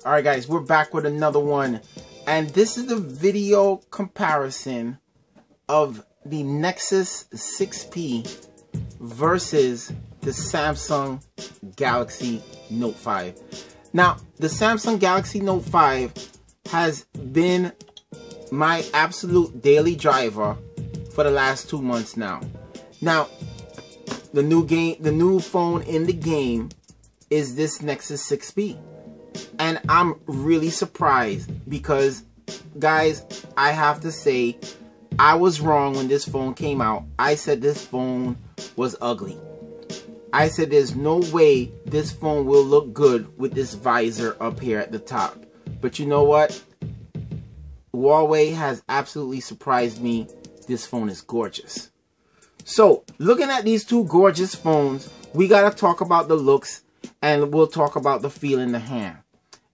Alright guys, we're back with another one, and this is the video comparison of the Nexus 6P versus the Samsung Galaxy Note 5. Now, the Samsung Galaxy Note 5 has been my absolute daily driver for the last 2 months now. Now, the new phone in the game is this Nexus 6P. And I'm really surprised because, guys, I have to say, I was wrong when this phone came out. I said this phone was ugly. I said there's no way this phone will look good with this visor up here at the top. But you know what? Huawei has absolutely surprised me. This phone is gorgeous. So, looking at these two gorgeous phones, we gotta talk about the looks and we'll talk about the feel in the hand.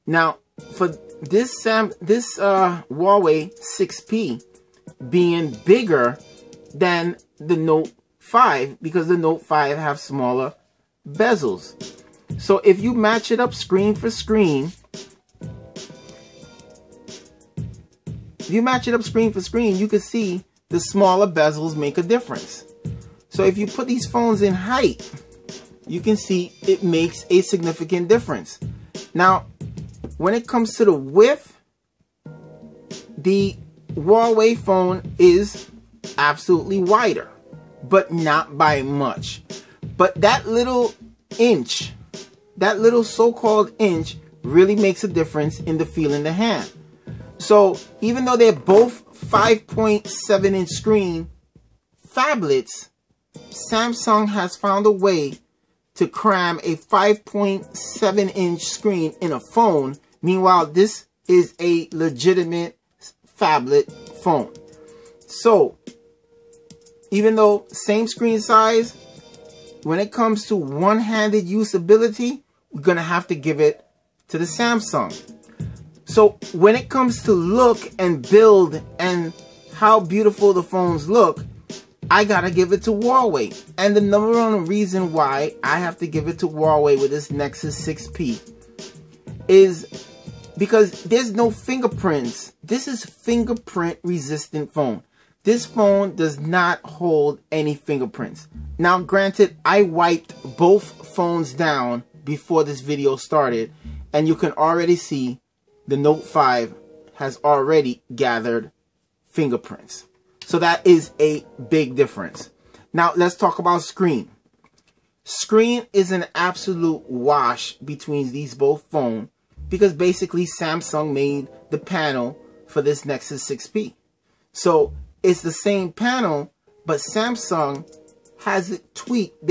Now, for this Huawei 6P being bigger than the Note 5, because the Note 5 have smaller bezels. So if you match it up screen for screen, you can see the smaller bezels make a difference. So if you put these phones in height, you can see it makes a significant difference. Now, when it comes to the width, the Huawei phone is absolutely wider, but not by much. But that little inch, that little so-called inch, really makes a difference in the feel in the hand. So even though they're both 5.7-inch screen phablets, Samsung has found a way to cram a 5.7-inch screen in a phone. Meanwhile, this is a legitimate phablet phone. So, even though same screen size, when it comes to one-handed usability, we're going to have to give it to the Samsung. So, when it comes to look and build and how beautiful the phones look, I gotta give it to Huawei. And the number one reason why I have to give it to Huawei with this Nexus 6P is because there's no fingerprints. This is fingerprint resistant phone. This phone does not hold any fingerprints. Now granted, I wiped both phones down before this video started, and you can already see the Note 5 has already gathered fingerprints. So that is a big difference. Now let's talk about screen. Screen is an absolute wash between these both phones because basically Samsung made the panel for this Nexus 6P. So it's the same panel, but Samsung has it tweaked,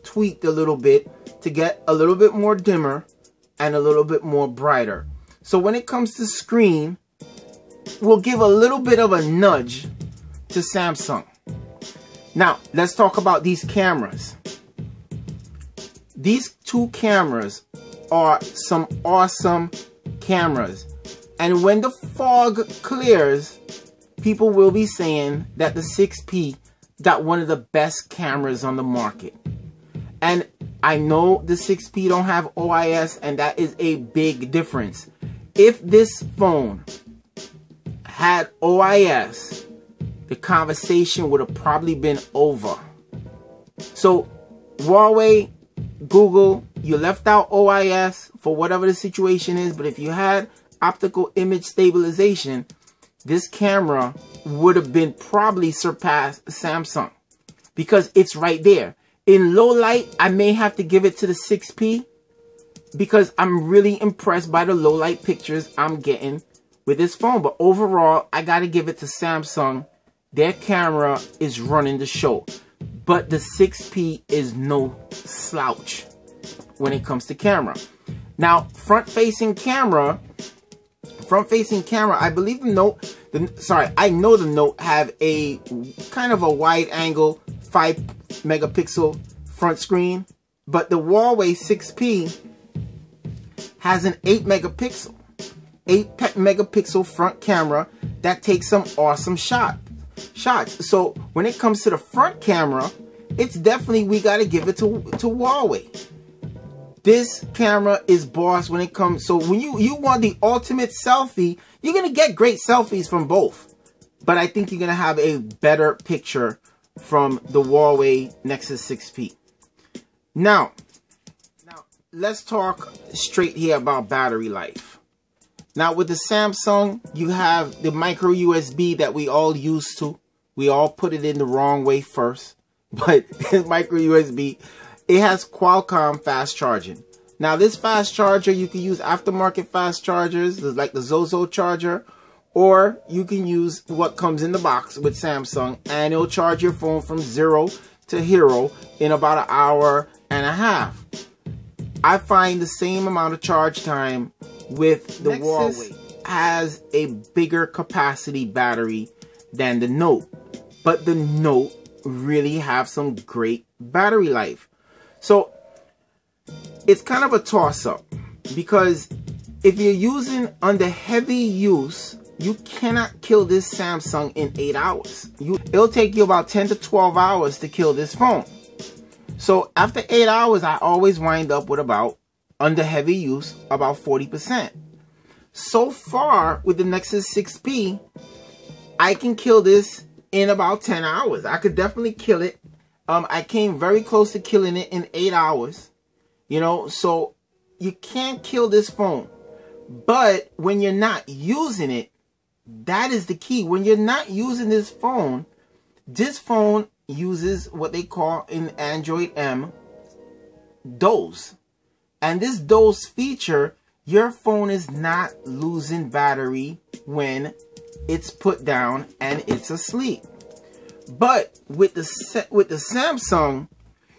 tweaked a little bit to get a little bit more dimmer and a little bit more brighter. So when it comes to screen, we'll give a little bit of a nudge to Samsung. Now, let's talk about these cameras. These two cameras are some awesome cameras. And when the fog clears, people will be saying that the 6P got one of the best cameras on the market. And I know the 6P don't have OIS, and that is a big difference. If this phone had OIS, the conversation would have probably been over. So Huawei, Google, you left out OIS for whatever the situation is, but if you had optical image stabilization, this camera would have been probably surpassed Samsung because it's right there. In low light, I may have to give it to the 6P because I'm really impressed by the low light pictures I'm getting with this phone. But overall, I got to give it to Samsung. Their camera is running the show. But the 6P is no slouch when it comes to camera. Now, front-facing camera, I believe the Note, I know the Note have a kind of a wide angle 5 megapixel front screen, but the Huawei 6P has an 8 megapixel front camera that takes some awesome shots. So when it comes to the front camera, it's definitely, we got to give it to Huawei. This camera is boss when it comes. So when you want the ultimate selfie, you're going to get great selfies from both. But I think you're going to have a better picture from the Huawei Nexus 6P. Now, let's talk straight here about battery life. Now, with the Samsung, you have the micro USB that we all used to. We all put it in the wrong way first. But micro USB, it has Qualcomm fast charging. Now, this fast charger, you can use aftermarket fast chargers, like the Zozo charger, or you can use what comes in the box with Samsung, and it'll charge your phone from 0 to hero in about an hour and a half. I find the same amount of charge time with the Nexus. Huawei has a bigger capacity battery than the Note, but the Note really have some great battery life. So it's kind of a toss-up, because if you're using under heavy use, you cannot kill this Samsung in 8 hours. It'll take you about 10 to 12 hours to kill this phone. So after 8 hours, I always wind up with about, under heavy use, about 40%. So far with the Nexus 6P, I can kill this in about 10 hours. I could definitely kill it. I came very close to killing it in 8 hours. You know, so you can't kill this phone. But when you're not using it, that is the key. When you're not using this phone uses what they call in Android M, doze. And this doze feature, your phone is not losing battery when it's put down and it's asleep. But with the Samsung,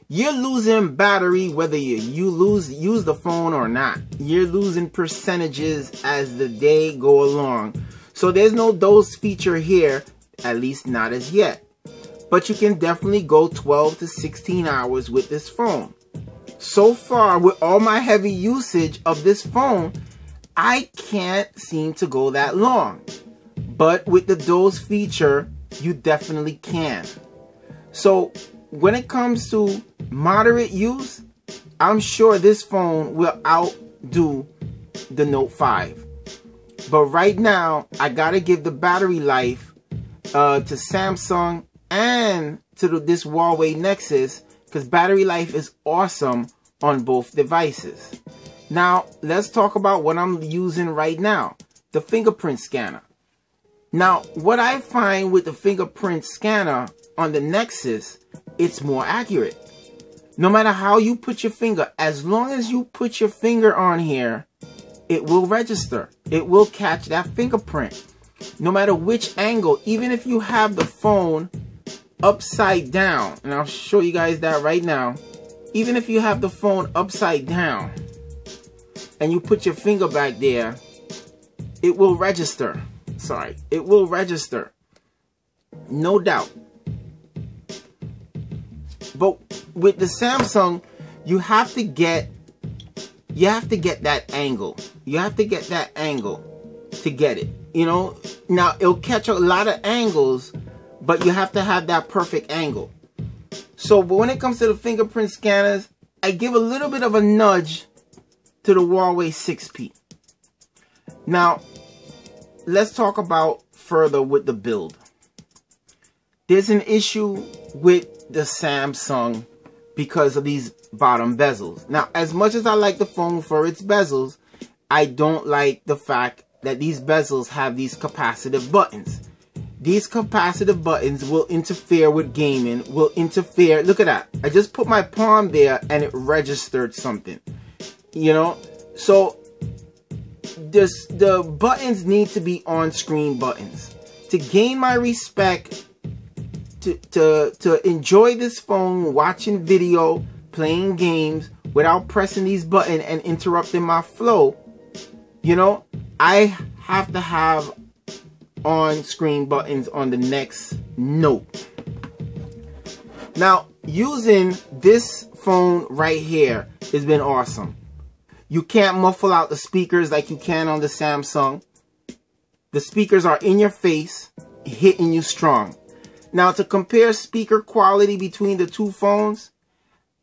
you're losing battery whether you use the phone or not. You're losing percentages as the day go along. So there's no doze feature here, at least not as yet. But you can definitely go 12 to 16 hours with this phone. So far, with all my heavy usage of this phone, I can't seem to go that long. But with the doze feature, you definitely can. So when it comes to moderate use, I'm sure this phone will outdo the Note 5. But right now, I gotta give the battery life to Samsung and to this Huawei Nexus, because battery life is awesome on both devices. Now, let's talk about what I'm using right now, the fingerprint scanner. Now, what I find with the fingerprint scanner on the Nexus, it's more accurate. No matter how you put your finger, as long as you put your finger on here, it will register. It will catch that fingerprint. No matter which angle, even if you have the phone upside down, and I'll show you guys that right now. Even if you have the phone upside down and you put your finger back there, it will register. Sorry, it will register. No doubt. But with the Samsung, you have to get that angle. You have to get that angle to get it. You know, now it'll catch a lot of angles, but you have to have that perfect angle. So, but when it comes to the fingerprint scanners, I give a little bit of a nudge to the Huawei 6P. Now, let's talk about further with the build. There's an issue with the Samsung because of these bottom bezels. Now, as much as I like the phone for its bezels, I don't like the fact that these bezels have these capacitive buttons. These capacitive buttons will interfere with gaming, will interfere. Look at that. I just put my palm there and it registered something. You know? So, the buttons need to be on-screen buttons. To gain my respect, to enjoy this phone, watching video, playing games, without pressing these buttons and interrupting my flow, you know, I have to have on-screen buttons on the next Note. Now, using this phone right here has been awesome. You can't muffle out the speakers like you can on the Samsung. The speakers are in your face, hitting you strong. Now, to compare speaker quality between the two phones,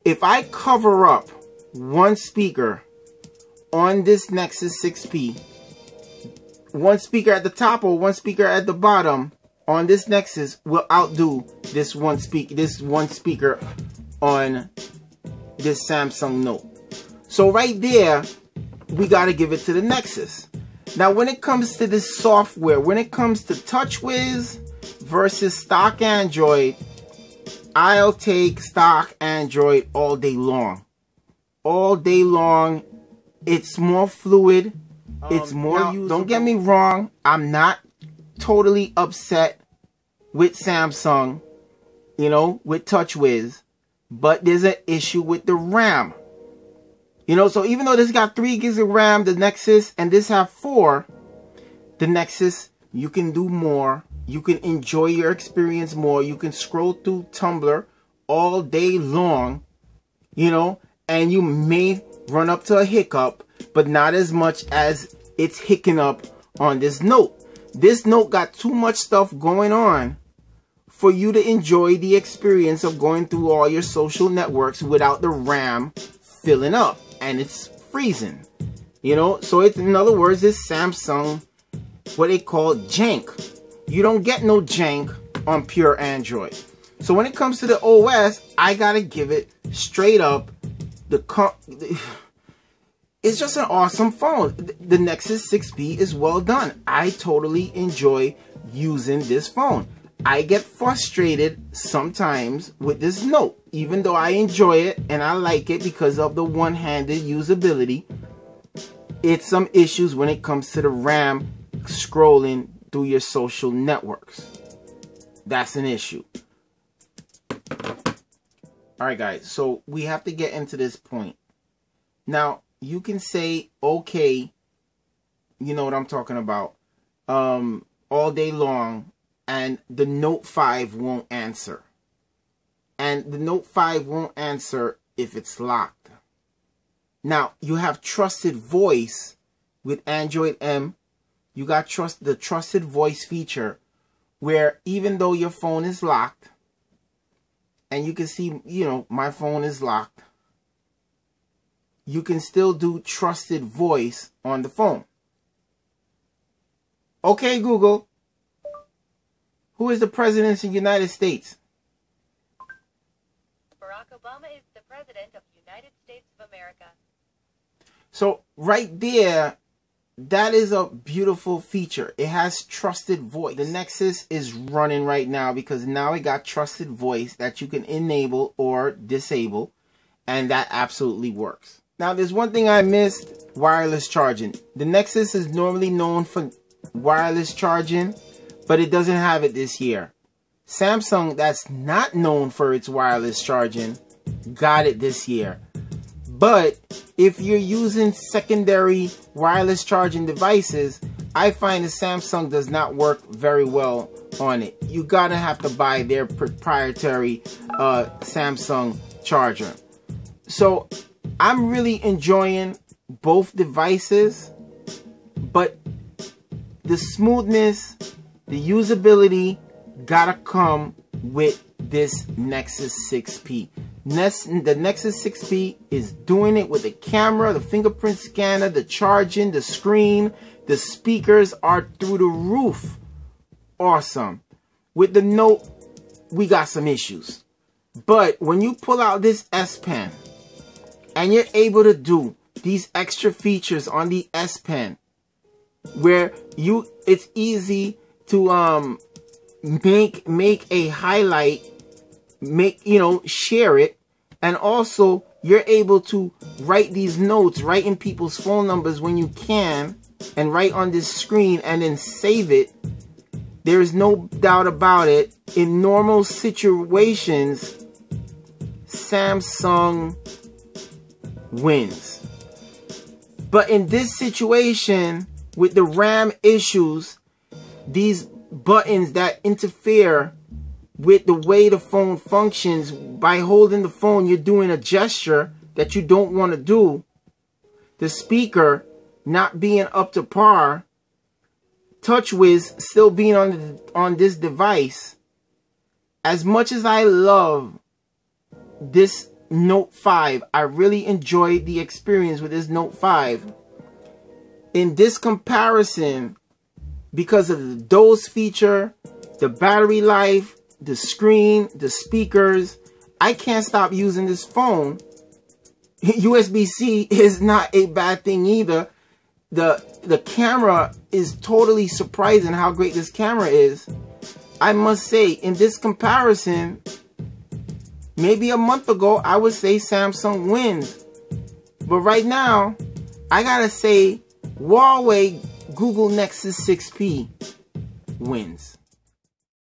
if I cover up one speaker on this Nexus 6P, one speaker at the top or one speaker at the bottom on this Nexus will outdo this one speaker on this Samsung Note. So right there, we got to give it to the Nexus. Now, when it comes to this software, when it comes to TouchWiz versus stock Android, I'll take stock Android all day long. All day long. It's more fluid. It's more usable. Don't get me wrong. I'm not totally upset with Samsung, you know, with TouchWiz. But there's an issue with the RAM. You know, so even though this got 3 gigs of RAM, the Nexus, and this have 4, the Nexus, you can do more. You can enjoy your experience more. You can scroll through Tumblr all day long, you know, and you may run up to a hiccup, but not as much as it's hicking up on this Note. This Note got too much stuff going on for you to enjoy the experience of going through all your social networks without the RAM filling up. And it's freezing, you know. So it's, in other words, it's Samsung, what they call jank. You don't get no jank on pure Android. So when it comes to the OS, I gotta give it straight up. It's just an awesome phone. The Nexus 6P is well done. I totally enjoy using this phone. I get frustrated sometimes with this Note, even though I enjoy it and I like it because of the one-handed usability. It's some issues when it comes to the RAM scrolling through your social networks. That's an issue. Alright guys, so we have to get into this point. Now, you can say, okay, you know what I'm talking about, all day long, and the Note 5 won't answer. And the Note 5 won't answer if it's locked. Now, you have trusted voice with Android M. You got the trusted voice feature where even though your phone is locked, and you can see, you know, my phone is locked, you can still do trusted voice on the phone. Okay, Google. Who is the president of the United States? Barack Obama is the president of the United States of America. So right there, that is a beautiful feature. It has trusted voice. The Nexus is running right now because now it got trusted voice that you can enable or disable, and that absolutely works. Now, there's one thing I missed: wireless charging. The Nexus is normally known for wireless charging, but it doesn't have it this year. Samsung, that's not known for its wireless charging, got it this year. But if you're using secondary wireless charging devices, I find that Samsung does not work very well on it. You gotta have to buy their proprietary Samsung charger. So I'm really enjoying both devices, but the smoothness, the usability gotta come with this Nexus 6P. The Nexus 6P is doing it with the camera, the fingerprint scanner, the charging, the screen. The speakers are through the roof. Awesome. With the Note, we got some issues. But when you pull out this S Pen and you're able to do these extra features on the S Pen, where it's easy to make a highlight, share it, and also you're able to write these notes, write in people's phone numbers when you can, and write on this screen and then save it. There's no doubt about it. In normal situations, Samsung wins. But in this situation, with the RAM issues, these buttons that interfere with the way the phone functions, by holding the phone, you're doing a gesture that you don't want to do. The speaker not being up to par, TouchWiz still being on this device. As much as I love this Note 5. I really enjoyed the experience with this Note 5. In this comparison, because of the dose feature, the battery life, the screen, the speakers, I can't stop using this phone. USB-C is not a bad thing either. The camera is totally surprising how great this camera is. I must say, in this comparison, maybe a month ago, I would say Samsung wins. But right now, I gotta say, Huawei Google Nexus 6P wins.